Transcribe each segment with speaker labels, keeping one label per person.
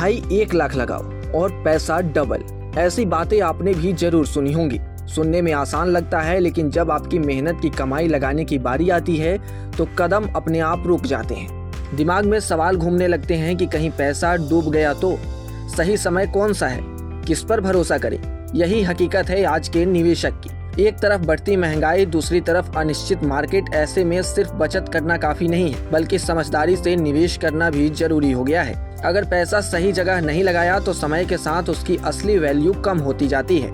Speaker 1: भाई 1 लाख लगाओ और पैसा डबल। ऐसी बातें आपने भी जरूर सुनी होंगी। सुनने में आसान लगता है, लेकिन जब आपकी मेहनत की कमाई लगाने की बारी आती है तो कदम अपने आप रुक जाते हैं। दिमाग में सवाल घूमने लगते हैं कि कहीं पैसा डूब गया तो सही समय कौन सा है, किस पर भरोसा करें। यही हकीकत है आज के निवेशक की। एक तरफ बढ़ती महंगाई, दूसरी तरफ अनिश्चित मार्केट। ऐसे में सिर्फ बचत करना काफी नहीं है, बल्कि समझदारी से निवेश करना भी जरूरी हो गया है। अगर पैसा सही जगह नहीं लगाया तो समय के साथ उसकी असली वैल्यू कम होती जाती है।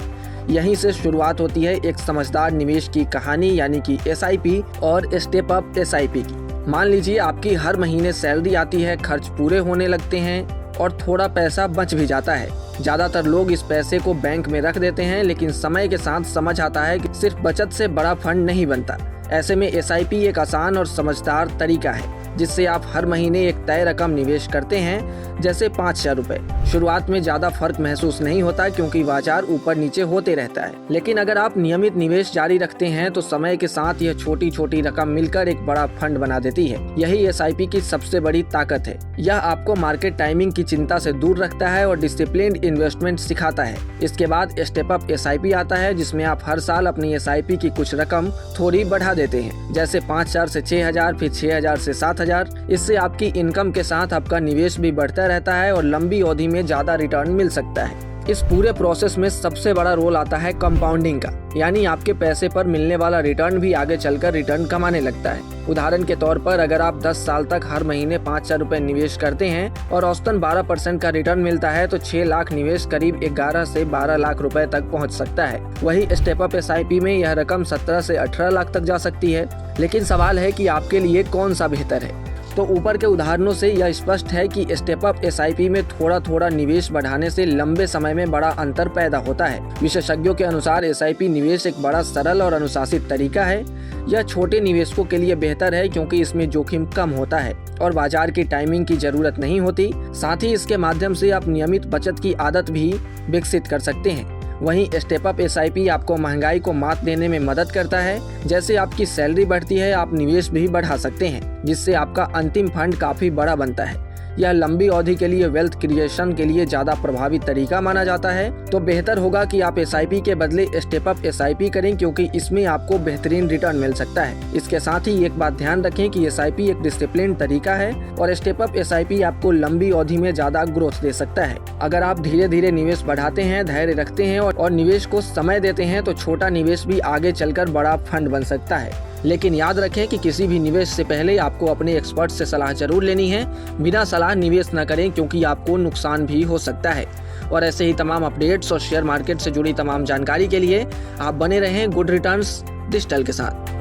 Speaker 1: यहीं से शुरुआत होती है एक समझदार निवेश की कहानी, यानी कि SIP और स्टेप अप SIP की। मान लीजिए आपकी हर महीने सैलरी आती है, खर्च पूरे होने लगते हैं और थोड़ा पैसा बच भी जाता है। ज्यादातर लोग इस पैसे को बैंक में रख देते हैं, लेकिन समय के साथ समझ आता है कि सिर्फ बचत से बड़ा फंड नहीं बनता। ऐसे में SIP एक आसान और समझदार तरीका है जिससे आप हर महीने एक तय रकम निवेश करते हैं, जैसे 5,000 रुपए। शुरुआत में ज्यादा फर्क महसूस नहीं होता क्योंकि बाजार ऊपर नीचे होते रहता है, लेकिन अगर आप नियमित निवेश जारी रखते हैं तो समय के साथ यह छोटी छोटी रकम मिलकर एक बड़ा फंड बना देती है। यही SIP की सबसे बड़ी ताकत है। यह आपको मार्केट टाइमिंग की चिंता से दूर रखता है और डिसिप्लिन्ड इन्वेस्टमेंट सिखाता है। इसके बाद स्टेप अप SIP आता है, जिसमें आप हर साल अपनी SIP की कुछ रकम थोड़ी बढ़ा देते हैं, जैसे 5,000 से 6,000, फिर 6,000 से 7,000। इससे आपकी इनकम के साथ आपका निवेश भी बढ़ता रहता है और लंबी अवधि में ज्यादा रिटर्न मिल सकता है। इस पूरे प्रोसेस में सबसे बड़ा रोल आता है कंपाउंडिंग का, यानी आपके पैसे पर मिलने वाला रिटर्न भी आगे चलकर रिटर्न कमाने लगता है। उदाहरण के तौर पर अगर आप 10 साल तक हर महीने 5,000 रुपए निवेश करते हैं और औसतन 12% का रिटर्न मिलता है तो 6 लाख निवेश करीब 11 से 12 लाख रुपए तक पहुंच सकता है। वही स्टेप अप SIP में यह रकम 17 से 18 लाख तक जा सकती है। लेकिन सवाल है कि आपके लिए कौन सा बेहतर है। तो ऊपर के उदाहरणों से यह स्पष्ट है कि स्टेप अप SIP में थोड़ा थोड़ा निवेश बढ़ाने से लंबे समय में बड़ा अंतर पैदा होता है। विशेषज्ञों के अनुसार SIP निवेश एक बड़ा सरल और अनुशासित तरीका है। यह छोटे निवेशकों के लिए बेहतर है क्योंकि इसमें जोखिम कम होता है और बाजार की टाइमिंग की जरूरत नहीं होती। साथ ही इसके माध्यम से आप नियमित बचत की आदत भी विकसित कर सकते हैं। वहीं स्टेप अप SIP आपको महंगाई को मात देने में मदद करता है। जैसे आपकी सैलरी बढ़ती है, आप निवेश भी बढ़ा सकते हैं, जिससे आपका अंतिम फंड काफी बड़ा बनता है। यह लंबी अवधि के लिए वेल्थ क्रिएशन के लिए ज्यादा प्रभावी तरीका माना जाता है। तो बेहतर होगा कि आप SIP के बदले स्टेप अप SIP करें, क्योंकि इसमें आपको बेहतरीन रिटर्न मिल सकता है। इसके साथ ही एक बात ध्यान रखें कि SIP एक डिसिप्लिन तरीका है और स्टेप अप SIP आपको लंबी अवधि में ज्यादा ग्रोथ दे सकता है। अगर आप धीरे धीरे निवेश बढ़ाते हैं, धैर्य रखते हैं और निवेश को समय देते हैं तो छोटा निवेश भी आगे चलकर बड़ा फंड बन सकता है। लेकिन याद रखें कि किसी भी निवेश से पहले आपको अपने एक्सपर्ट से सलाह जरूर लेनी है। बिना सलाह निवेश न करें, क्योंकि आपको नुकसान भी हो सकता है। और ऐसे ही तमाम अपडेट्स और शेयर मार्केट से जुड़ी तमाम जानकारी के लिए आप बने रहें गुड रिटर्न्स डिजिटल के साथ।